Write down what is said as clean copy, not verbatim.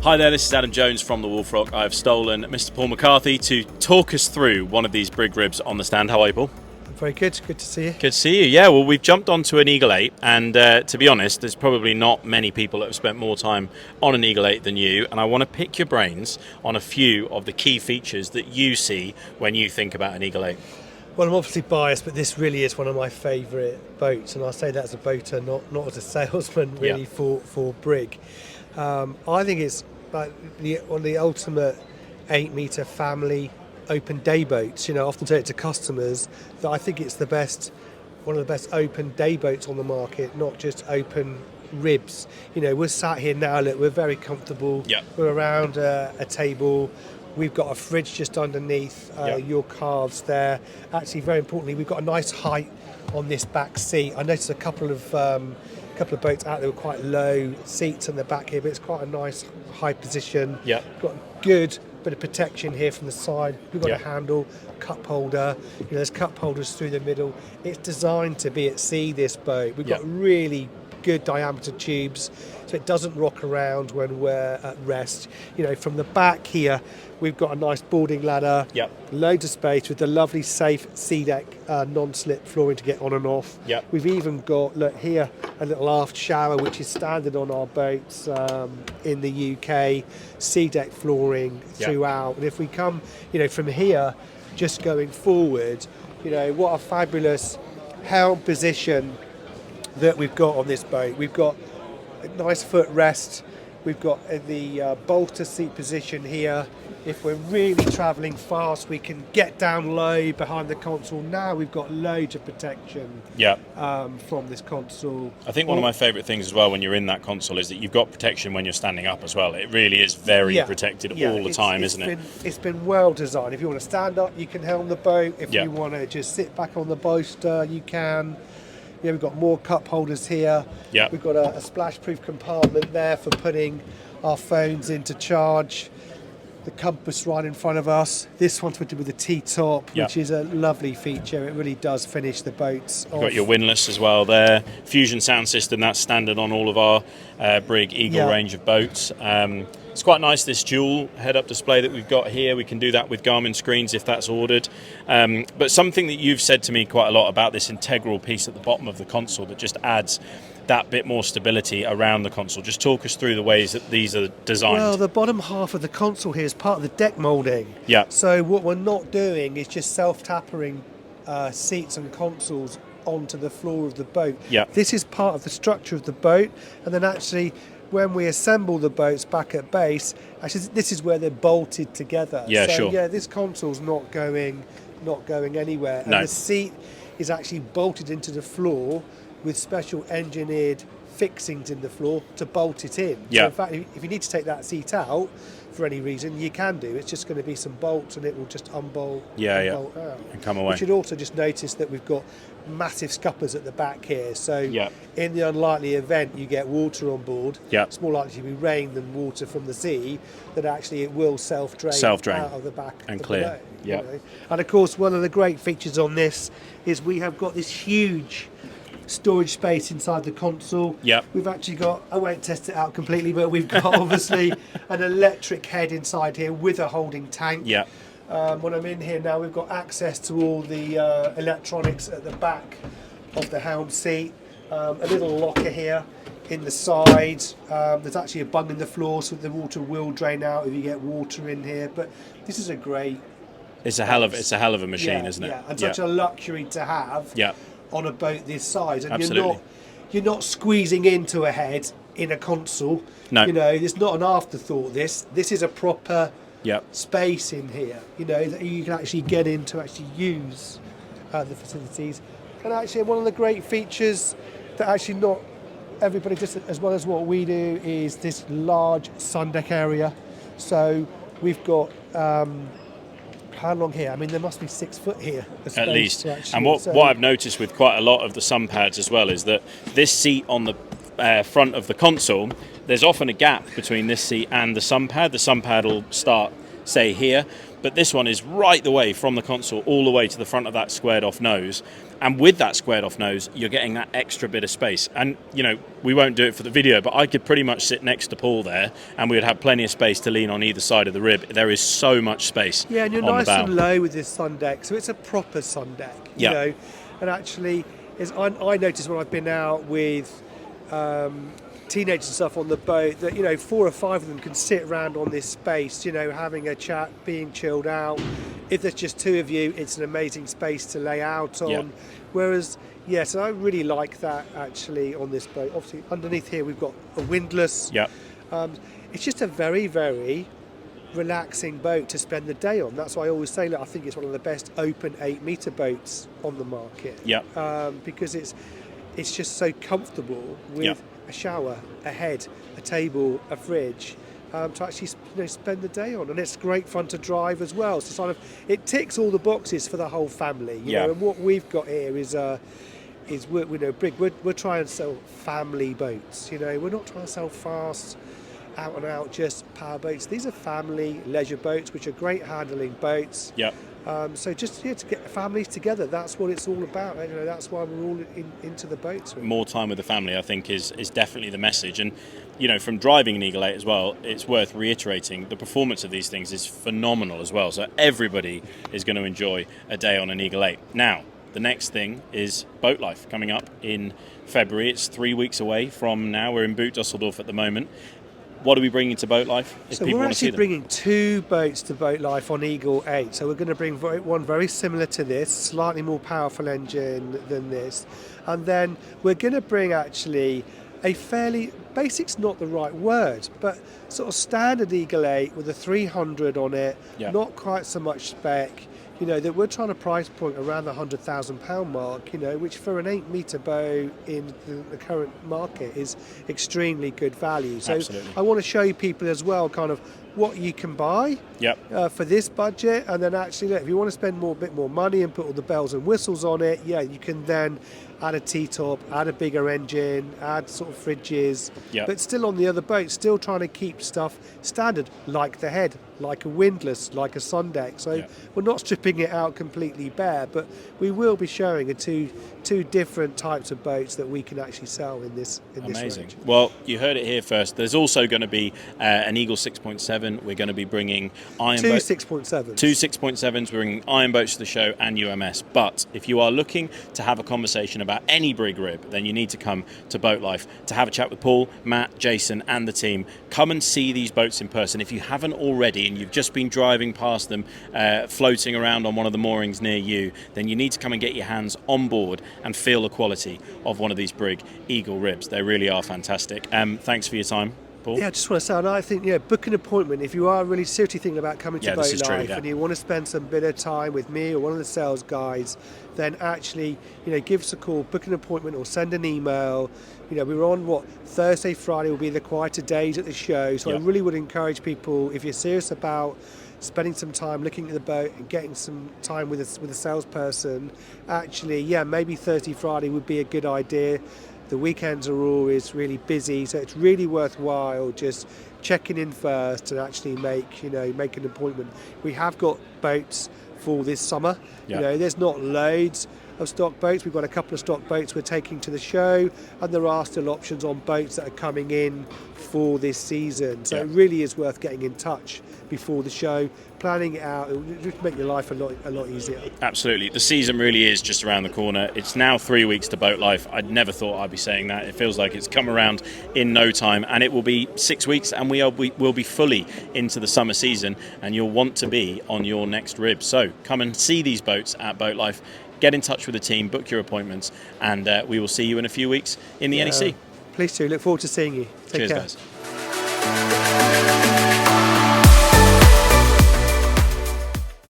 Hi there, this is Adam Jones from the Wolf Rock. I've stolen Mr. Paul McCarthy to talk us through one of these Brig ribs on the stand. How are you, Paul? Very good. Good to see you. Good to see you. Yeah, well, we've jumped onto an Eagle 8, and to be honest, there's probably not many people that have spent more time on an Eagle 8 than you, and I want to pick your brains on a few of the key features that you see when you think about an Eagle 8. Well, I'm obviously biased, but this really is one of my favourite boats, and I say that as a boater, not as a salesman, really, for Brig. I think it's like one of the ultimate 8-metre family open day boats. I often say it to customers that I think it's one of the best open day boats on the market, not just open ribs. We're sat here now, look, we're very comfortable. We're around a table. We've got a fridge just underneath your calves there. Actually, very importantly, we've got a nice height on this back seat. I noticed a couple of boats out there were quite low seats in the back here, but it's quite a nice high position. We've got a good bit of protection here from the side. We've got a handle, cup holder. There's cup holders through the middle. It's designed to be at sea, this boat. We've got really good diameter tubes, so it doesn't rock around when we're at rest. From the back here, we've got a nice boarding ladder, loads of space with the lovely safe sea deck non-slip flooring to get on and off. We've even got, look here, a little aft shower which is standard on our boats in the UK, sea deck flooring throughout. And if we come, from here, just going forward, what a fabulous helm position that we've got on this boat. We've got a nice footrest. We've got the bolster seat position here. If we're really travelling fast, we can get down low behind the console. Now we've got loads of protection from this console. I think one of my favourite things as well when you're in that console is that you've got protection when you're standing up as well. It really is very protected all the time, isn't it? It's been well designed. If you want to stand up, you can helm the boat. If you want to just sit back on the bolster, you can. We've got more cup holders here. We've got a splash-proof compartment there for putting our phones into charge. The compass right in front of us. This one's fitted with a T-top, which is a lovely feature. It really does finish the boats off. You've got your windlass as well there. Fusion sound system, that's standard on all of our Brig Eagle range of boats. It's quite nice, this dual head-up display that we've got here. We can do that with Garmin screens if that's ordered. But something that you've said to me quite a lot about this integral piece at the bottom of the console that just adds that bit more stability around the console. Just talk us through the ways that these are designed. Well, the bottom half of the console here is part of the deck moulding. So what we're not doing is just self-tappering seats and consoles onto the floor of the boat. This is part of the structure of the boat, and then actually when we assemble the boats back at base, actually this is where they're bolted together. This console's not going anywhere. And the seat is actually bolted into the floor with special engineered fixings in the floor to bolt it in. So in fact, if you need to take that seat out for any reason, you can do. It's just going to be some bolts and it will just unbolt bolt out. And come away. You should also just notice that we've got massive scuppers at the back here. So in the unlikely event you get water on board, it's more likely to be rain than water from the sea, that actually it will self-drain out of the back and of clear. The boat, And of course, one of the great features on this is we have got this huge storage space inside the console. We've actually got, I won't test it out completely, but we've got obviously an electric head inside here with a holding tank. When I'm in here now, we've got access to all the electronics at the back of the helm seat. A little locker here in the side. There's actually a bung in the floor so the water will drain out if you get water in here. But this is a great. It's a hell of a machine, isn't it? And such a luxury to have. On a boat this size, and you're not squeezing into a head in a console. No, it's not an afterthought. This is a proper space in here. That you can actually get in to actually use the facilities. And actually, one of the great features that actually not everybody does as well as what we do is this large sun deck area. So we've got. How long here? I mean, there must be 6 foot here. At least. And what I've noticed with quite a lot of the sun pads as well is that this seat on the front of the console, there's often a gap between this seat and the sun pad. The sun pad will start, say, here, but this one is right the way from the console all the way to the front of that squared off nose. And with that squared off nose, you're getting that extra bit of space. And, you know, we won't do it for the video, but I could pretty much sit next to Paul there and we would have plenty of space to lean on either side of the rib. There is so much space. Yeah, and you're on nice the bow. and low with this sun deck, so it's a proper sun deck, you Yeah. know. And actually, I noticed when I've been out with teenagers and stuff on the boat that, you know, 4 or 5 of them can sit around on this space, you know, having a chat, being chilled out. If there's just 2 of you, it's an amazing space to lay out on. Yeah. Whereas, yes, I really like that actually on this boat. Obviously, underneath here we've got a windlass. Yeah. It's just a very, very relaxing boat to spend the day on. That's why I always say that I think it's one of the best open 8-meter boats on the market. Yeah. Because it's just so comfortable with Yeah. a shower, a head, a table, a fridge, to actually spend the day on, and it's great fun to drive as well. So sort of it ticks all the boxes for the whole family. You know, and what we've got here is Brig. We're trying to sell family boats. You know, we're not trying to sell fast, out and out just power boats. These are family leisure boats, which are great handling boats. Yeah. So just to get families together, that's what it's all about. You know, that's why we're all into the boats. Really. More time with the family, I think, is definitely the message. And, you know, from driving an Eagle 8 as well, it's worth reiterating the performance of these things is phenomenal as well. So everybody is going to enjoy a day on an Eagle 8. Now, the next thing is BoatLife coming up in February. It's 3 weeks away from now. We're in Boot Düsseldorf at the moment. What are we bringing to BoatLife? So we're actually bringing 2 boats to BoatLife on Eagle 8. So we're going to bring one very similar to this, slightly more powerful engine than this. And then we're going to bring actually a fairly, basic's not the right word, but sort of standard Eagle 8 with a 300 on it, not quite so much spec. You know, that we're trying to price point around the £100,000 mark, you know, which for an 8-meter boat in the current market is extremely good value. So Absolutely. I want to show people as well kind of what you can buy for this budget, and then actually, look, if you want to spend a bit more money and put all the bells and whistles on it, you can then add a T-top, add a bigger engine, add sort of fridges, but still on the other boat, still trying to keep stuff standard, like the head, like a windlass, like a sun deck. So we're not stripping it out completely bare, but we will be showing two different types of boats that we can actually sell in this Amazing. range. Well, you heard it here first. There's also going to be an Eagle 6.7. We're going to be bringing iron boats. 6.7s. 2 6.7s. We're bringing iron boats to the show and UMS. But if you are looking to have a conversation about any Brig rib, then you need to come to BoatLife to have a chat with Paul, Matt, Jason and the team. Come and see these boats in person. If you haven't already and you've just been driving past them, floating around on one of the moorings near you, then you need to come and get your hands on board and feel the quality of one of these Brig Eagle ribs. They really are fantastic. Thanks for your time, Paul. Yeah, I just want to say, and I think, book an appointment. If you are really seriously thinking about coming to BoatLife and you want to spend some bit of time with me or one of the sales guys, then actually, give us a call, book an appointment or send an email. We're on Thursday, Friday will be the quieter days at the show. So I really would encourage people, if you're serious about spending some time looking at the boat and getting some time with a salesperson, actually, maybe Thursday, Friday would be a good idea. The weekends are always really busy, so it's really worthwhile just checking in first and actually make an appointment. We have got boats for this summer. There's not loads of stock boats. We've got a couple of stock boats we're taking to the show, and there are still options on boats that are coming in for this season. So it really is worth getting in touch before the show, planning it out. It will just make your life a lot easier. Absolutely. The season really is just around the corner. It's now 3 weeks to BoatLife. I'd never thought I'd be saying that. It feels like it's come around in no time, and it will be 6 weeks and we'll be fully into the summer season, and you'll want to be on your next rib. So come and see these boats at BoatLife. Get in touch with the team, book your appointments, and we will see you in a few weeks in the NEC. Please do. Look forward to seeing you. Take Cheers, care. guys.